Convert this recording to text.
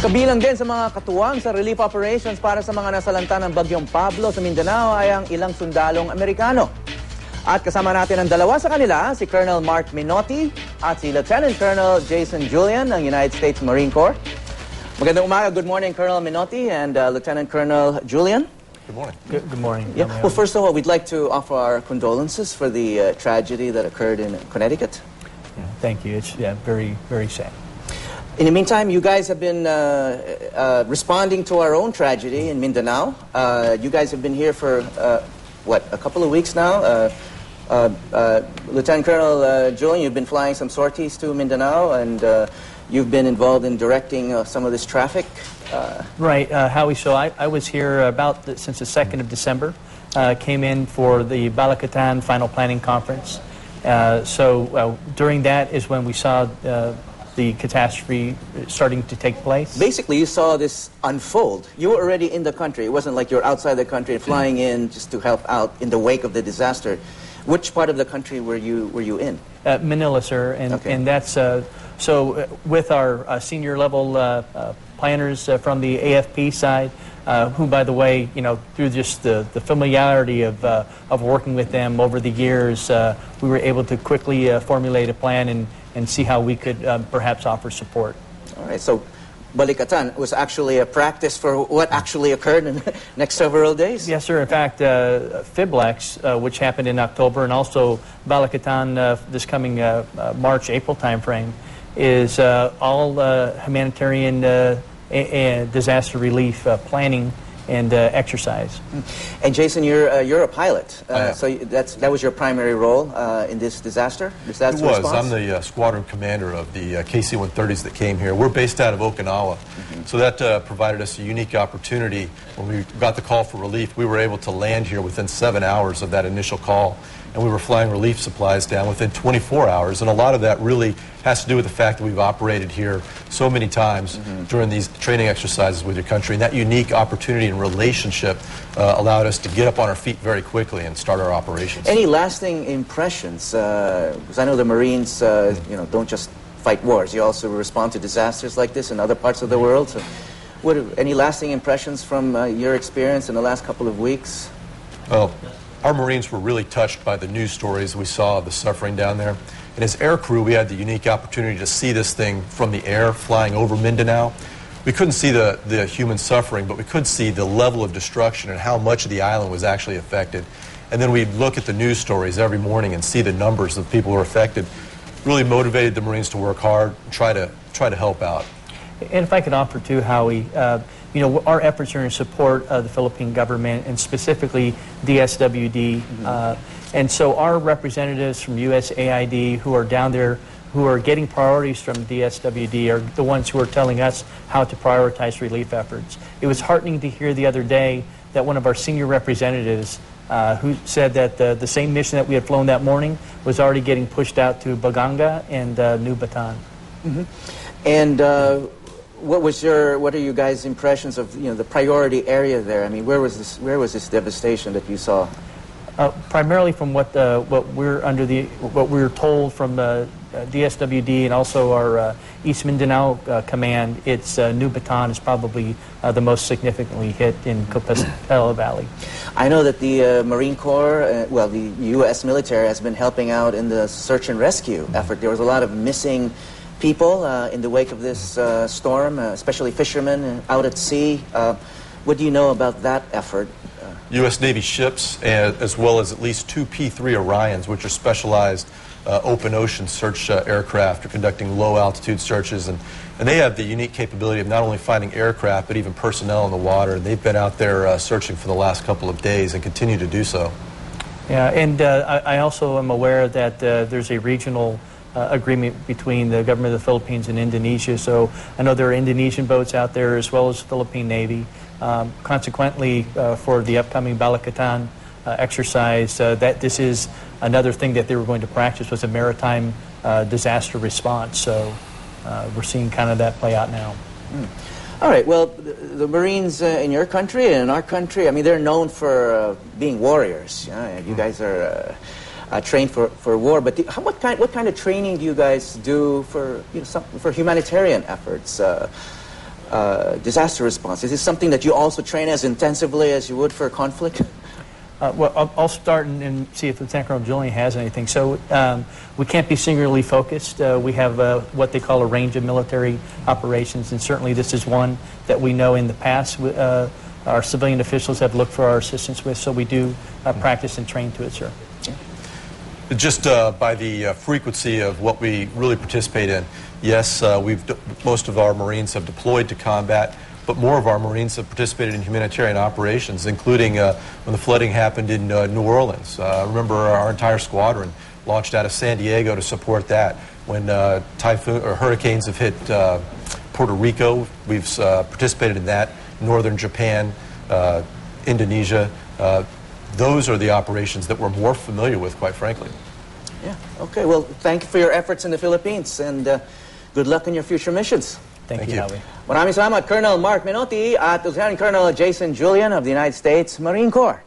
Kabilang din sa mga katuwang sa relief operations para sa mga nasalanta ng Bagyong Pablo sa Mindanao ay ang ilang sundalong Amerikano. At kasama natin ang dalawa sa kanila, si Colonel Mark Minotti at si Lieutenant Colonel Jason Julian ng United States Marine Corps. Magandang umaga. Good morning, Colonel Minotti and Lieutenant Colonel Julian. Good morning. Good morning. Yeah. Well, first of all, we'd like to offer our condolences for the tragedy that occurred in Connecticut. Yeah, thank you. It's very, very sad. In the meantime, you guys have been responding to our own tragedy in Mindanao. You guys have been here for, a couple of weeks now? Lieutenant Colonel Julian, you've been flying some sorties to Mindanao, and you've been involved in directing some of this traffic. Right, Howie. So I was here since the 2nd of December. Came in for the Balakatan Final Planning Conference. During that is when we saw the catastrophe starting to take place. Basically, you saw this unfold. You were already in the country. It wasn't like you're outside the country and flying in just to help out in the wake of the disaster. Which part of the country were you in? Manila, sir, and that's with our senior level planners from the AFP side, who, by the way, through just the familiarity of working with them over the years, we were able to quickly formulate a plan and see how we could perhaps offer support. All right, so Balikatan was actually a practice for what actually occurred in the next several days? Yes, sir. In fact, FIBLEX, which happened in October, and also Balikatan this coming March, April timeframe, is all humanitarian and disaster relief planning and exercise. And Jason, you're a pilot, so that was your primary role in this disaster response? It was. I'm the squadron commander of the KC-130s that came here. We're based out of Okinawa, so that provided us a unique opportunity. When we got the call for relief, we were able to land here within 7 hours of that initial call, and we were flying relief supplies down within 24 hours, and a lot of that really has to do with the fact that we've operated here so many times during these training exercises with your country, and that unique opportunity and relationship allowed us to get up on our feet very quickly and start our operations. Any lasting impressions? Because I know the Marines, don't just fight wars. You also respond to disasters like this in other parts of the world. So any lasting impressions from your experience in the last couple of weeks? Well, our Marines were really touched by the news stories we saw of the suffering down there. And as air crew, we had the unique opportunity to see this thing from the air flying over Mindanao. We couldn't see the human suffering, but we could see the level of destruction and how much of the island was actually affected. And then we'd look at the news stories every morning and see the numbers of people who were affected. Really motivated the Marines to work hard and try to help out. And if I could offer too, Howie, our efforts are in support of the Philippine government and specifically DSWD. And so our representatives from USAID who are down there, who are getting priorities from DSWD, are the ones who are telling us how to prioritize relief efforts. It was heartening to hear the other day that one of our senior representatives who said that the same mission that we had flown that morning was already getting pushed out to Baganga and New Bataan. And what are you guys' impressions of the priority area there? I mean, where was this devastation that you saw? Primarily from what we're told from DSWD and also our East Mindanao command, it's New Bataan is probably the most significantly hit in Compostela Valley. I know that the Marine Corps, the U.S. military has been helping out in the search and rescue effort. There was a lot of missing people in the wake of this storm, especially fishermen out at sea. What do you know about that effort? U.S. Navy ships, as well as at least 2 P-3 Orions, which are specialized open ocean search aircraft, are conducting low-altitude searches, and they have the unique capability of not only finding aircraft, but even personnel in the water. They've been out there searching for the last couple of days and continue to do so. Yeah, and I also am aware that there's a regional agreement between the government of the Philippines and Indonesia, so I know there are Indonesian boats out there as well as the Philippine Navy. Consequently, for the upcoming Balikatan exercise, that this is another thing that they were going to practice was a maritime disaster response. So we're seeing kind of that play out now. All right. Well, the Marines in your country and in our country, I mean, they're known for being warriors. You guys are trained for war. But what kind of training do you guys do for for humanitarian efforts? disaster response? Is this something that you also train as intensively as you would for conflict? Well, I'll start and see if Lieutenant Colonel Julian has anything. So we can't be singularly focused. We have what they call a range of military operations, and certainly this is one that we know in the past our civilian officials have looked for our assistance with, so we do practice and train to it, sir. Just by the frequency of what we really participate in, yes, most of our Marines have deployed to combat, but more of our Marines have participated in humanitarian operations, including when the flooding happened in New Orleans. Remember, our entire squadron launched out of San Diego to support that. When typhoon or hurricanes have hit Puerto Rico, we've participated in that. Northern Japan, Indonesia. Those are the operations that we're more familiar with, quite frankly. Yeah. Okay. Well, thank you for your efforts in the Philippines, and good luck in your future missions. Thank you, Howie. Maraming salamat, Colonel Mark Minotti at Lieutenant Colonel Jason Julian of the United States Marine Corps.